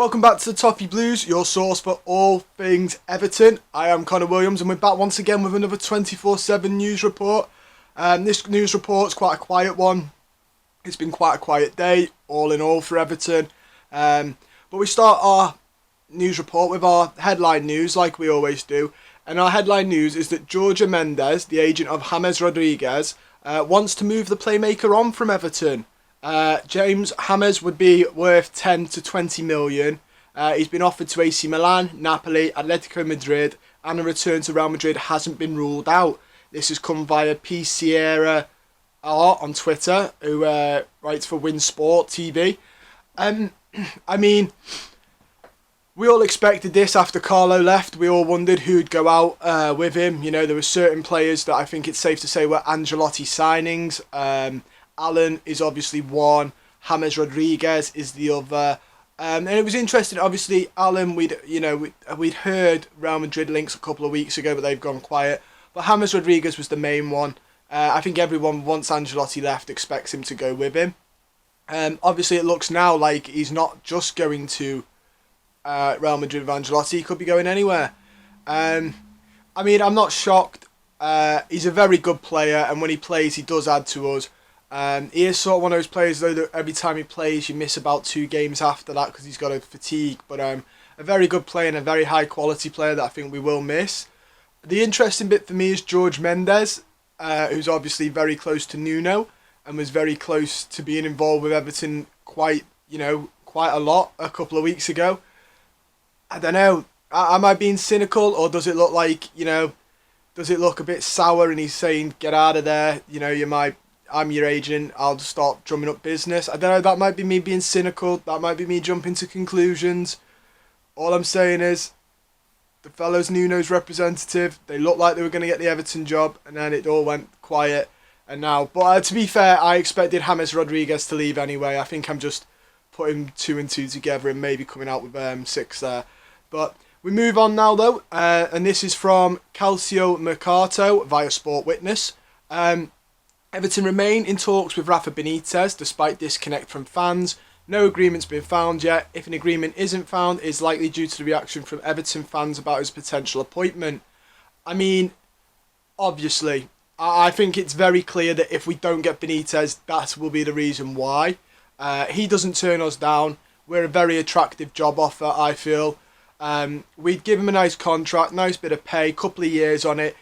Welcome back to the Toffee Blues, your source for all things Everton. I am Connor Williams and we're back once again with another 24/7 news report. This news report's quite a quiet one. It's been quite a quiet day, all in all, for Everton. But we start our news report with our headline news, like we always do. And our headline news is that Jorge Mendes, the agent of James Rodriguez, wants to move the playmaker on from Everton. James James would be worth 10 to 20 million. He's been offered to AC Milan, Napoli, Atletico Madrid, and a return to Real Madrid hasn't been ruled out. This has come via P. Sierra R on Twitter, who writes for Win Sport TV. I mean, we all expected this after Carlo left. We all wondered who'd go out with him. You know, there were certain players that I think it's safe to say were Ancelotti signings. Allen is obviously one. James Rodriguez is the other. And it was interesting. Obviously, Allen, we'd heard Real Madrid links a couple of weeks ago, but they've gone quiet. But James Rodriguez was the main one. I think everyone, once Ancelotti left, expects him to go with him. Obviously, it looks now like he's not just going to Real Madrid with Ancelotti. He could be going anywhere. I mean, I'm not shocked. He's a very good player, and when he plays, he does add to us. He is sort of one of those players, though, that every time he plays, you miss about 2 games after that because he's got a fatigue. But a very good player and a very high-quality player that I think we will miss. The interesting bit for me is Jorge Mendes, who's obviously very close to Nuno and was very close to being involved with Everton quite a lot a couple of weeks ago. I don't know. Am I being cynical, or does it look like, does it look a bit sour and he's saying, get out of there, I'm your agent, I'll just start drumming up business? I don't know, that might be me being cynical, that might be me jumping to conclusions. All I'm saying is, the fellow's Nuno's representative, they looked like they were going to get the Everton job, and then it all went quiet, and now, but to be fair, I expected James Rodriguez to leave anyway. I think I'm just putting 2 and 2 together and maybe coming out with 6 there. But we move on now, though, and this is from Calcio Mercato via Sport Witness. Everton remain in talks with Rafa Benitez despite disconnect from fans. No agreement's been found yet. If an agreement isn't found, it's likely due to the reaction from Everton fans about his potential appointment. I mean, obviously, I think it's very clear that if we don't get Benitez, that will be the reason why. He doesn't turn us down. We're a very attractive job offer, I feel. We'd give him a nice contract, nice bit of pay, couple of years on it.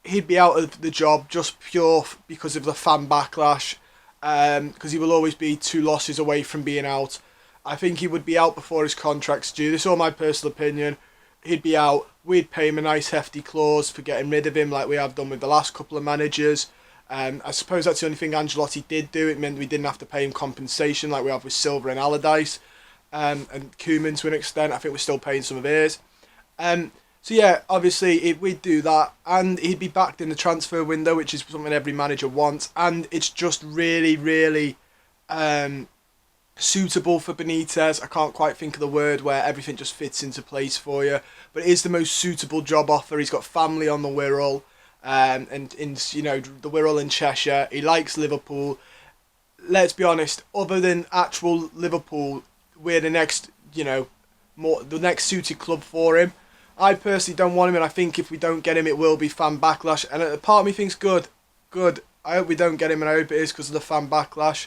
He'd be out of the job just pure because of the fan backlash, because he will always be 2 losses away from being out. I think he would be out before his contract's due. This is all my personal opinion. He'd be out. We'd pay him a nice hefty clause for getting rid of him, like we have done with the last couple of managers. I suppose that's the only thing Ancelotti did do. It meant we didn't have to pay him compensation like we have with Silva and Allardyce. And Koeman to an extent. I think we're still paying some of his. So yeah, obviously we'd do that, and he'd be backed in the transfer window, which is something every manager wants, and it's just really, really suitable for Benitez. I can't quite think of the word where everything just fits into place for you, but it is the most suitable job offer. He's got family on the Wirral, and in the Wirral in Cheshire. He likes Liverpool. Let's be honest, other than actual Liverpool, we're the next, the next suited club for him. I personally don't want him, and I think if we don't get him, it will be fan backlash. And a part of me thinks good. I hope we don't get him, and I hope it is because of the fan backlash.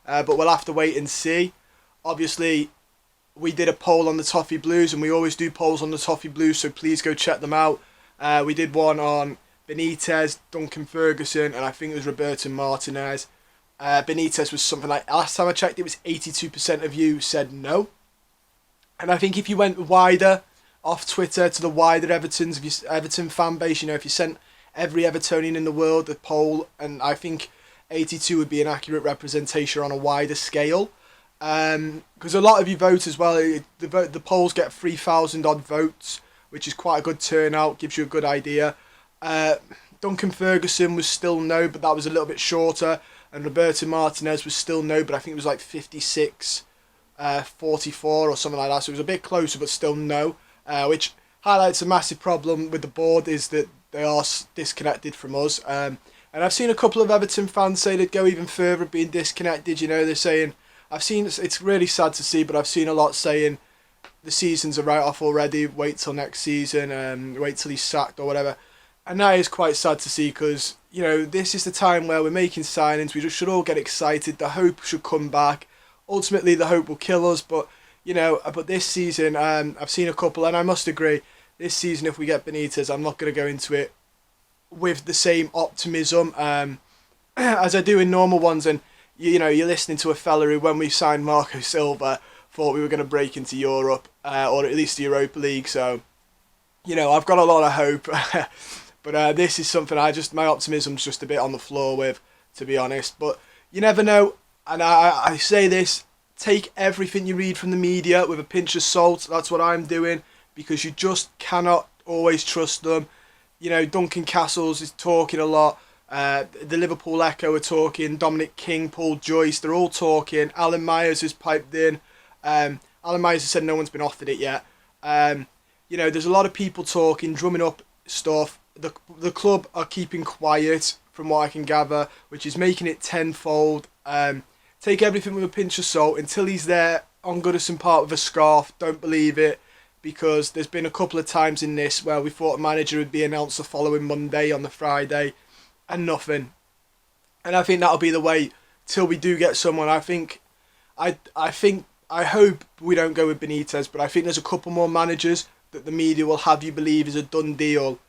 But we'll have to wait and see. Obviously, we did a poll on the Toffee Blues, and we always do polls on the Toffee Blues, so please go check them out. We did one on Benitez, Duncan Ferguson, and I think it was Roberto Martinez. Benitez was something like, last time I checked, it was 82% of you said no. And I think if you went wider off Twitter to the wider Everton fan base, if you sent every Evertonian in the world a poll, and I think 82 would be an accurate representation on a wider scale. Because a lot of you vote as well. The polls get 3,000 odd votes, which is quite a good turnout, gives you a good idea. Duncan Ferguson was still no, but that was a little bit shorter. And Roberto Martinez was still no, but I think it was like 56, 44 or something like that. So it was a bit closer, but still no. Which highlights a massive problem with the board, is that they are disconnected from us. And I've seen a couple of Everton fans say they'd go even further being disconnected. They're saying, it's really sad to see, but I've seen a lot saying the season's a write-off already, wait till next season, wait till he's sacked or whatever. And that is quite sad to see because, you know, this is the time where we're making signings, we just should all get excited, the hope should come back. Ultimately, the hope will kill us, but, you know, but this season, I've seen a couple, and I must agree, this season, if we get Benitez, I'm not going to go into it with the same optimism as I do in normal ones. And you know, you're listening to a fella who, when we signed Marco Silva, thought we were going to break into Europe or at least the Europa League. So, you know, I've got a lot of hope, but this is something my optimism's just a bit on the floor with, to be honest. But you never know, and I say this: take everything you read from the media with a pinch of salt. That's what I'm doing, because you just cannot always trust them. You know, Duncan Castles is talking a lot. The Liverpool Echo are talking. Dominic King, Paul Joyce, they're all talking. Alan Myers has piped in. Alan Myers has said no one's been offered it yet. You know, there's a lot of people talking, drumming up stuff. The club are keeping quiet, from what I can gather, which is making it tenfold. Take everything with a pinch of salt. Until he's there on Goodison Park with a scarf, don't believe it. Because there's been a couple of times in this where we thought a manager would be announced the following Monday on the Friday, and nothing. And I think that'll be the way till we do get someone. I hope we don't go with Benitez, but I think there's a couple more managers that the media will have you believe is a done deal,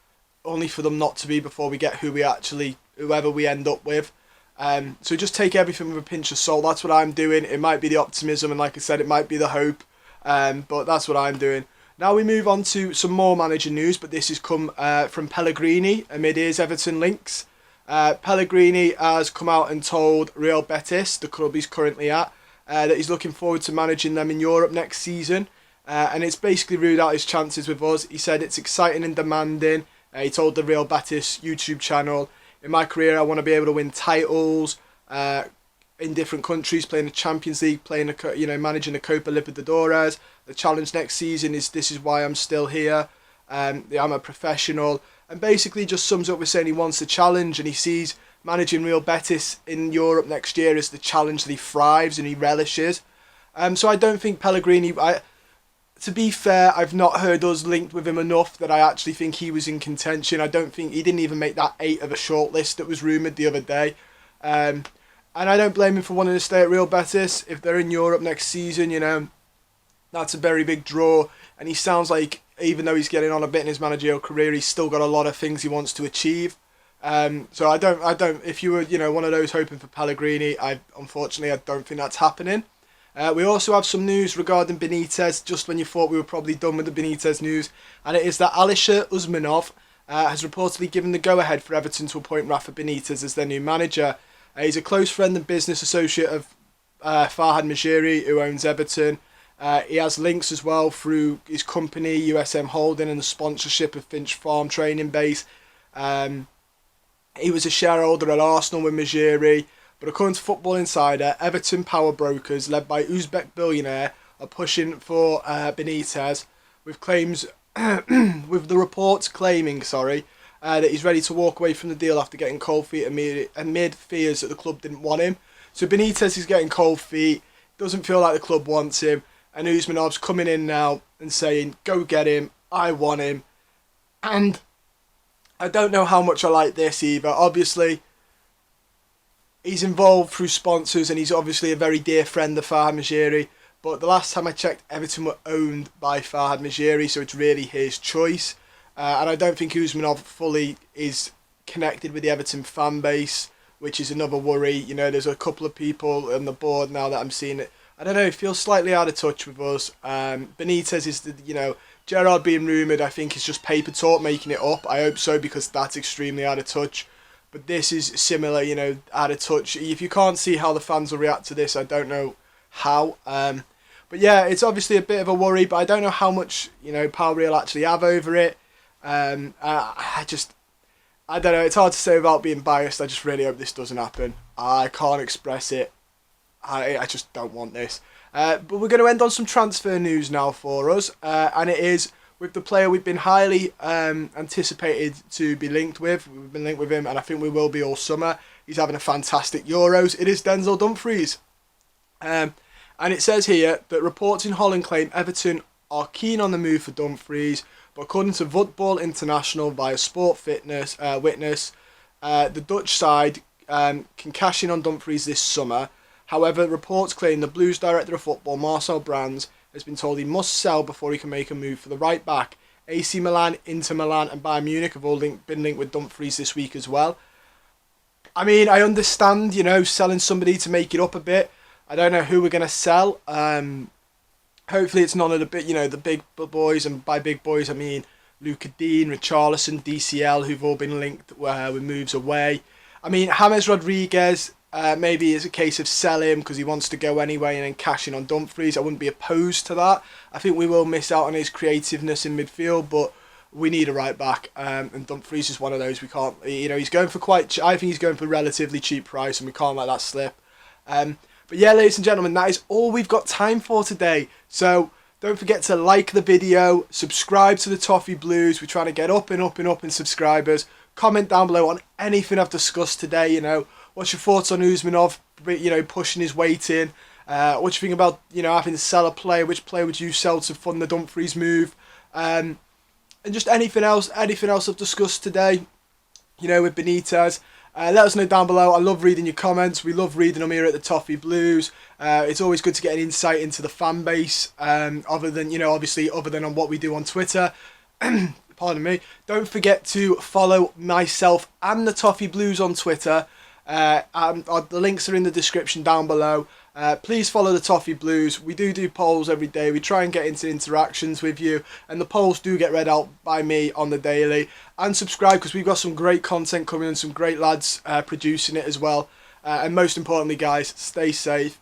only for them not to be before we get whoever we end up with. So just take everything with a pinch of salt. That's what I'm doing. It might be the optimism, and like I said, it might be the hope, but that's what I'm doing. Now we move on to some more manager news, but this has come from Pellegrini amid his Everton links. Pellegrini has come out and told Real Betis, the club he's currently at, that he's looking forward to managing them in Europe next season. And it's basically ruled out his chances with us. He said it's exciting and demanding. He told the Real Betis YouTube channel, "In my career, I want to be able to win titles in different countries, playing the Champions League, managing the Copa Libertadores. The challenge next season this is why I'm still here. I'm a professional." And basically just sums up with saying he wants the challenge, and he sees managing Real Betis in Europe next year as the challenge that he thrives and he relishes. So I don't think Pellegrini... To be fair, I've not heard us linked with him enough that I actually think he was in contention. I don't think... He didn't even make that 8 of a shortlist that was rumoured the other day. And I don't blame him for wanting to stay at Real Betis. If they're in Europe next season, you know, that's a very big draw. And he sounds like, even though he's getting on a bit in his managerial career, he's still got a lot of things he wants to achieve. So I don't. If you were, you know, one of those hoping for Pellegrini, unfortunately I don't think that's happening. We also have some news regarding Benitez, just when you thought we were probably done with the Benitez news, and it is that Alisher Usmanov has reportedly given the go-ahead for Everton to appoint Rafa Benitez as their new manager. He's a close friend and business associate of Farhad Majiri, who owns Everton. He has links as well through his company, USM Holding, and the sponsorship of Finch Farm Training Base. He was a shareholder at Arsenal with Majiri, but according to Football Insider, Everton power brokers, led by Uzbek billionaire, are pushing for Benitez, with the reports claiming, that he's ready to walk away from the deal after getting cold feet amid fears that the club didn't want him. So Benitez is getting cold feet, doesn't feel like the club wants him, and Usmanov's coming in now and saying, "Go get him, I want him." And I don't know how much I like this either. Obviously, he's involved through sponsors, and he's obviously a very dear friend of Farhad Majiri. But the last time I checked, Everton were owned by Farhad Majiri, so it's really his choice. And I don't think Usmanov fully is connected with the Everton fan base, which is another worry. You know, there's a couple of people on the board now that I'm seeing it. I don't know, it feels slightly out of touch with us. Benitez is, Gerrard being rumoured, I think is just paper talk, making it up. I hope so, because that's extremely out of touch. But this is similar, out of touch. If you can't see how the fans will react to this, I don't know how. But yeah, it's obviously a bit of a worry, but I don't know how much, power Real actually have over it. I don't know, it's hard to say without being biased. I just really hope this doesn't happen. I can't express it. I just don't want this. But we're going to end on some transfer news now for us. And it is with the player we've been highly anticipated to be linked with. We've been linked with him, and I think we will be all summer. He's having a fantastic Euros. It is Denzel Dumfries. And it says here that reports in Holland claim Everton are keen on the move for Dumfries, but according to Football International via Sport Fitness Witness, the Dutch side can cash in on Dumfries this summer. However, reports claim the Blues director of football, Marcel Brands, has been told he must sell before he can make a move for the right back. AC Milan, Inter Milan and Bayern Munich have all been linked with Dumfries this week as well. I mean, I understand, selling somebody to make it up a bit. I don't know who we're going to sell. Hopefully it's none of the big boys, and by big boys I mean Luca Dean, Richarlison, DCL, who've all been linked with moves away. I mean, James Rodriguez, maybe it's a case of sell him because he wants to go anyway and then cash in on Dumfries. I wouldn't be opposed to that. I think we will miss out on his creativeness in midfield, but we need a right back, and Dumfries is one of those we can't. He's going for I think he's going for a relatively cheap price, and we can't let that slip. But yeah, ladies and gentlemen, that is all we've got time for today. So don't forget to like the video, subscribe to the Toffee Blues. We're trying to get up and up and up in subscribers. Comment down below on anything I've discussed today. What's your thoughts on Usmanov, pushing his weight in? What do you think about, having to sell a player? Which player would you sell to fund the Dumfries move? And just anything else I've discussed today, with Benitez. Let us know down below. I love reading your comments. We love reading them here at the Toffee Blues. It's always good to get an insight into the fan base, other than on what we do on Twitter. Pardon me. Don't forget to follow myself and the Toffee Blues on Twitter. The links are in the description down below. Please follow the Toffee Blues. We do polls every day. We try and get into interactions with you, and the polls do get read out by me on the daily. And subscribe, because we've got some great content coming and some great lads producing it as well. And most importantly, guys, stay safe.